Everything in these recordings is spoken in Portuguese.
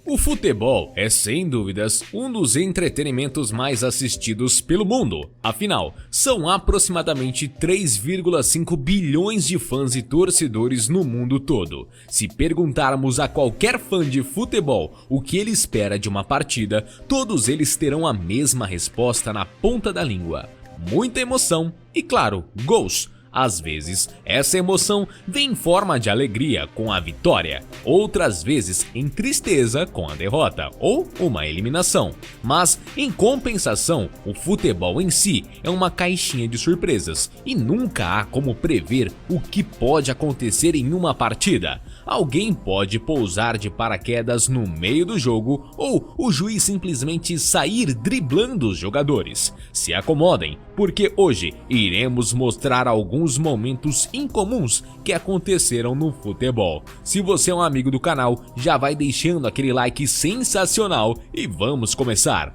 O futebol é, sem dúvidas, um dos entretenimentos mais assistidos pelo mundo. Afinal, são aproximadamente 3,5 bilhões de fãs e torcedores no mundo todo. Se perguntarmos a qualquer fã de futebol o que ele espera de uma partida, todos eles terão a mesma resposta na ponta da língua: muita emoção e, claro, gols. Às vezes, essa emoção vem em forma de alegria com a vitória, outras vezes em tristeza com a derrota ou uma eliminação. Mas, em compensação, o futebol em si é uma caixinha de surpresas e nunca há como prever o que pode acontecer em uma partida. Alguém pode pousar de paraquedas no meio do jogo ou o juiz simplesmente sair driblando os jogadores. Se acomodem, porque hoje iremos mostrar alguns momentos incomuns que aconteceram no futebol. Se você é um amigo do canal, já vai deixando aquele like sensacional e vamos começar.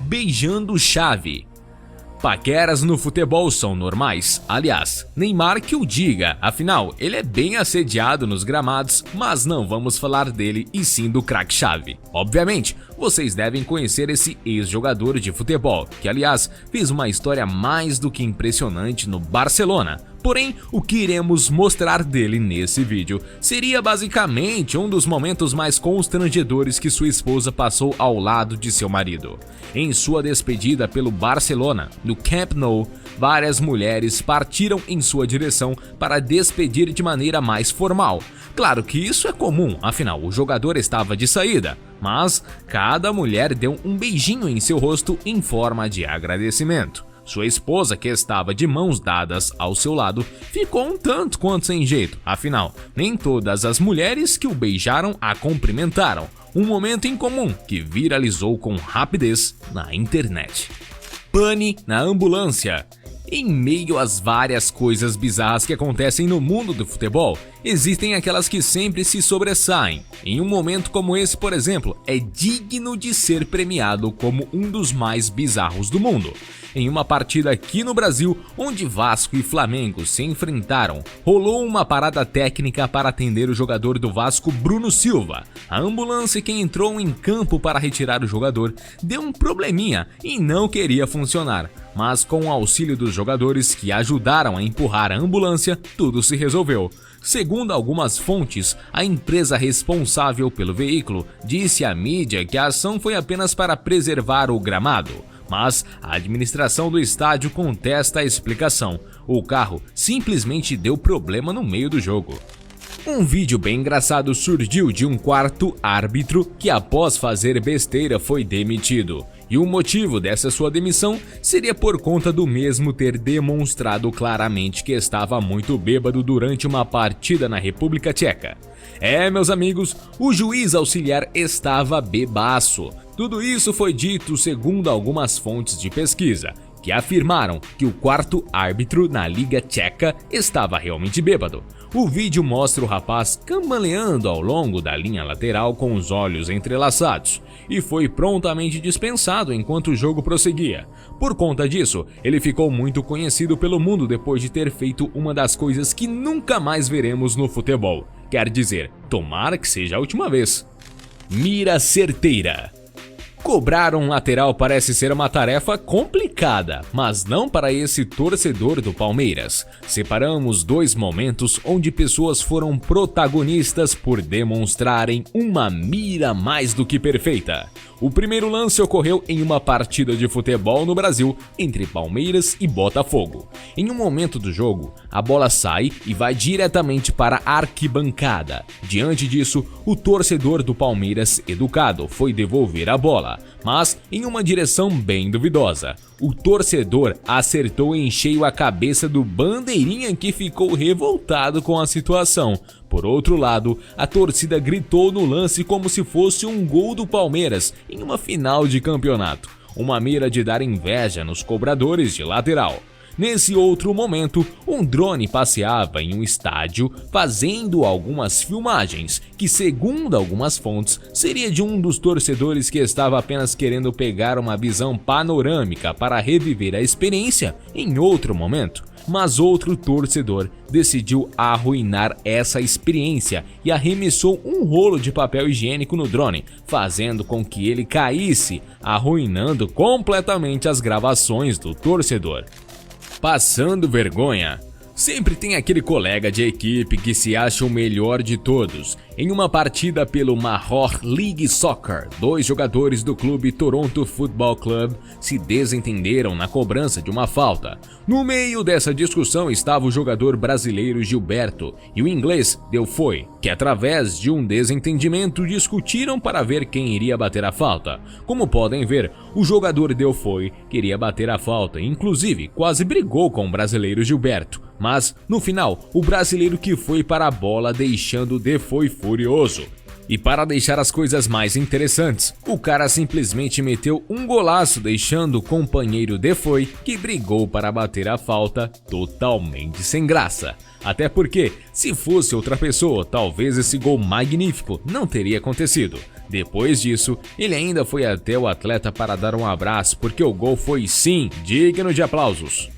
Beijando chave. Paqueras no futebol são normais, aliás, Neymar que o diga, afinal, ele é bem assediado nos gramados, mas não vamos falar dele e sim do craque Xavi. Obviamente, vocês devem conhecer esse ex-jogador de futebol, que aliás, fez uma história mais do que impressionante no Barcelona. Porém, o que iremos mostrar dele nesse vídeo seria basicamente um dos momentos mais constrangedores que sua esposa passou ao lado de seu marido. Em sua despedida pelo Barcelona, no Camp Nou, várias mulheres partiram em sua direção para despedir de maneira mais formal. Claro que isso é comum, afinal o jogador estava de saída, mas cada mulher deu um beijinho em seu rosto em forma de agradecimento. Sua esposa, que estava de mãos dadas ao seu lado, ficou um tanto quanto sem jeito, afinal, nem todas as mulheres que o beijaram a cumprimentaram, um momento incomum que viralizou com rapidez na internet. Pane na ambulância. Em meio às várias coisas bizarras que acontecem no mundo do futebol, existem aquelas que sempre se sobressaem. Em um momento como esse, por exemplo, é digno de ser premiado como um dos mais bizarros do mundo. Em uma partida aqui no Brasil, onde Vasco e Flamengo se enfrentaram, rolou uma parada técnica para atender o jogador do Vasco, Bruno Silva. A ambulância que entrou em campo para retirar o jogador deu um probleminha e não queria funcionar. Mas com o auxílio dos jogadores que ajudaram a empurrar a ambulância, tudo se resolveu. Segundo algumas fontes, a empresa responsável pelo veículo disse à mídia que a ação foi apenas para preservar o gramado. Mas a administração do estádio contesta a explicação. O carro simplesmente deu problema no meio do jogo. Um vídeo bem engraçado surgiu de um quarto árbitro que, após fazer besteira, foi demitido. E o motivo dessa sua demissão seria por conta do mesmo ter demonstrado claramente que estava muito bêbado durante uma partida na República Tcheca. Meus amigos, o juiz auxiliar estava bebaço. Tudo isso foi dito segundo algumas fontes de pesquisa, que afirmaram que o quarto árbitro na Liga Tcheca estava realmente bêbado. O vídeo mostra o rapaz cambaleando ao longo da linha lateral com os olhos entrelaçados e foi prontamente dispensado enquanto o jogo prosseguia. Por conta disso, ele ficou muito conhecido pelo mundo depois de ter feito uma das coisas que nunca mais veremos no futebol. Quer dizer, tomara que seja a última vez. Mira certeira. Cobrar um lateral parece ser uma tarefa complicada, mas não para esse torcedor do Palmeiras. Separamos dois momentos onde pessoas foram protagonistas por demonstrarem uma mira mais do que perfeita. O primeiro lance ocorreu em uma partida de futebol no Brasil entre Palmeiras e Botafogo. Em um momento do jogo, a bola sai e vai diretamente para a arquibancada. Diante disso, o torcedor do Palmeiras, educado, foi devolver a bola, mas em uma direção bem duvidosa. O torcedor acertou em cheio a cabeça do bandeirinha, que ficou revoltado com a situação. Por outro lado, a torcida gritou no lance como se fosse um gol do Palmeiras em uma final de campeonato. Uma mira de dar inveja nos cobradores de lateral. Nesse outro momento, um drone passeava em um estádio fazendo algumas filmagens, que segundo algumas fontes, seria de um dos torcedores que estava apenas querendo pegar uma visão panorâmica para reviver a experiência em outro momento. mas outro torcedor decidiu arruinar essa experiência e arremessou um rolo de papel higiênico no drone, fazendo com que ele caísse, arruinando completamente as gravações do torcedor. Passando vergonha. Sempre tem aquele colega de equipe que se acha o melhor de todos. Em uma partida pelo Major League Soccer, 2 jogadores do clube Toronto Football Club se desentenderam na cobrança de uma falta. No meio dessa discussão estava o jogador brasileiro Gilberto e o inglês Delfoy, que através de um desentendimento discutiram para ver quem iria bater a falta. Como podem ver, o jogador Delfoy queria bater a falta e inclusive quase brigou com o brasileiro Gilberto. Mas, no final, o brasileiro que foi para a bola deixando o Delfoy furioso. E para deixar as coisas mais interessantes, o cara simplesmente meteu um golaço deixando o companheiro Delfoy, que brigou para bater a falta, totalmente sem graça. Até porque, se fosse outra pessoa, talvez esse gol magnífico não teria acontecido. Depois disso, ele ainda foi até o atleta para dar um abraço porque o gol foi sim digno de aplausos.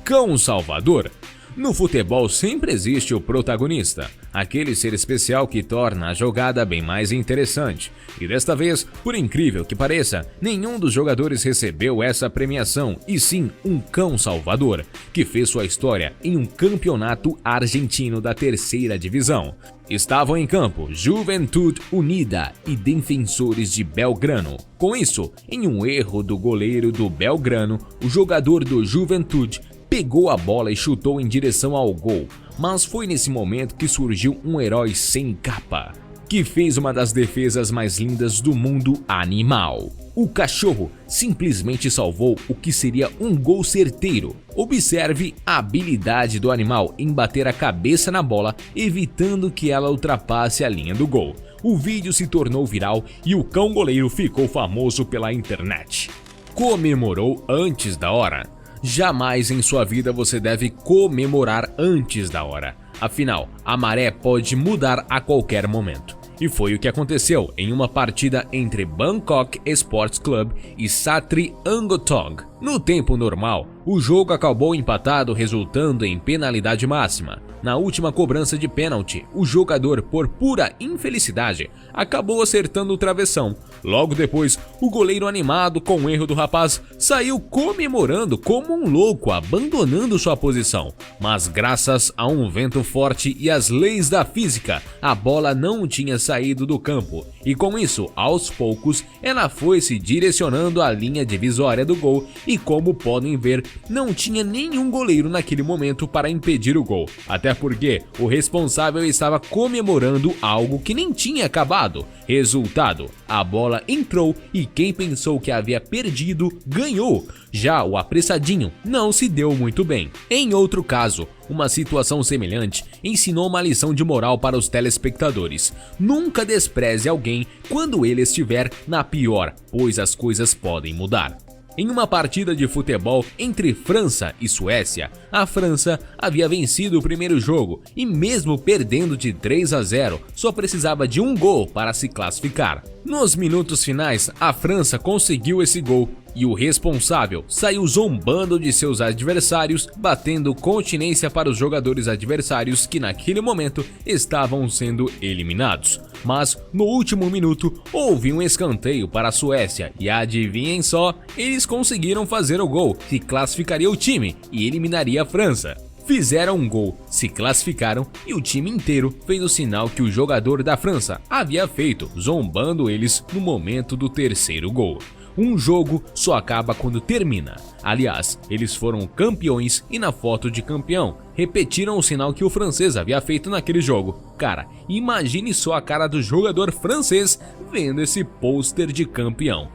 Cão salvador. No futebol sempre existe o protagonista, aquele ser especial que torna a jogada bem mais interessante. E desta vez, por incrível que pareça, nenhum dos jogadores recebeu essa premiação, e sim um cão salvador, que fez sua história em um campeonato argentino da 3ª divisão. Estavam em campo Juventude Unida e Defensores de Belgrano. Com isso, em um erro do goleiro do Belgrano, o jogador do Juventude pegou a bola e chutou em direção ao gol, mas foi nesse momento que surgiu um herói sem capa, que fez uma das defesas mais lindas do mundo animal. O cachorro simplesmente salvou o que seria um gol certeiro. Observe a habilidade do animal em bater a cabeça na bola, evitando que ela ultrapasse a linha do gol. O vídeo se tornou viral e o cão goleiro ficou famoso pela internet. Comemorou antes da hora. Jamais em sua vida você deve comemorar antes da hora. Afinal, a maré pode mudar a qualquer momento. E foi o que aconteceu em uma partida entre Bangkok Sports Club e Satri Angotong. No tempo normal, o jogo acabou empatado, resultando em penalidade máxima. Na última cobrança de pênalti, o jogador, por pura infelicidade, acabou acertando o travessão. Logo depois, o goleiro, animado com o erro do rapaz, saiu comemorando como um louco, abandonando sua posição. Mas graças a um vento forte e às leis da física, a bola não tinha saído do campo. E com isso, aos poucos, ela foi se direcionando à linha divisória do gol e, como podem ver, não tinha nenhum goleiro naquele momento para impedir o gol. Até porque o responsável estava comemorando algo que nem tinha acabado. Resultado, a bola entrou e quem pensou que havia perdido, ganhou. Já o apressadinho não se deu muito bem. Em outro caso, uma situação semelhante ensinou uma lição de moral para os telespectadores. Nunca despreze alguém quando ele estiver na pior, pois as coisas podem mudar. Em uma partida de futebol entre França e Suécia, a França havia vencido o primeiro jogo e mesmo perdendo de 3-0, só precisava de um gol para se classificar. Nos minutos finais, a França conseguiu esse gol e o responsável saiu zombando de seus adversários, batendo continência para os jogadores adversários que naquele momento estavam sendo eliminados. Mas no último minuto houve um escanteio para a Suécia e adivinhem só, eles conseguiram fazer o gol que classificaria o time e eliminaria a França. Fizeram um gol, se classificaram e o time inteiro fez o sinal que o jogador da França havia feito, zombando eles no momento do terceiro gol. Um jogo só acaba quando termina. Aliás, eles foram campeões e na foto de campeão repetiram o sinal que o francês havia feito naquele jogo. Cara, imagine só a cara do jogador francês vendo esse pôster de campeão.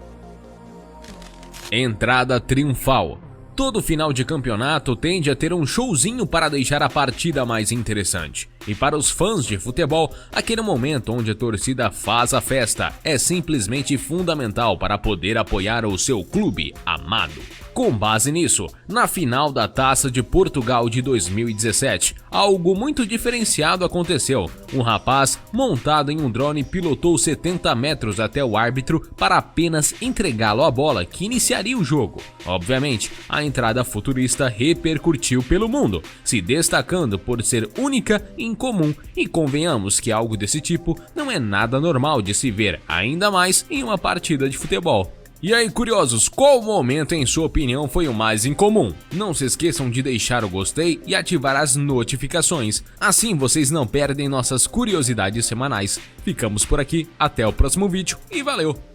Entrada triunfal. Todo final de campeonato tende a ter um showzinho para deixar a partida mais interessante. E para os fãs de futebol, aquele momento onde a torcida faz a festa é simplesmente fundamental para poder apoiar o seu clube amado. Com base nisso, na final da Taça de Portugal de 2017, algo muito diferenciado aconteceu. Um rapaz montado em um drone pilotou 70 metros até o árbitro para apenas entregá-lo a bola que iniciaria o jogo. Obviamente, a entrada futurista repercutiu pelo mundo, se destacando por ser única e incomum, e convenhamos que algo desse tipo não é nada normal de se ver, ainda mais em uma partida de futebol. E aí, curiosos, qual momento em sua opinião foi o mais incomum? Não se esqueçam de deixar o gostei e ativar as notificações, assim vocês não perdem nossas curiosidades semanais. Ficamos por aqui, até o próximo vídeo e valeu!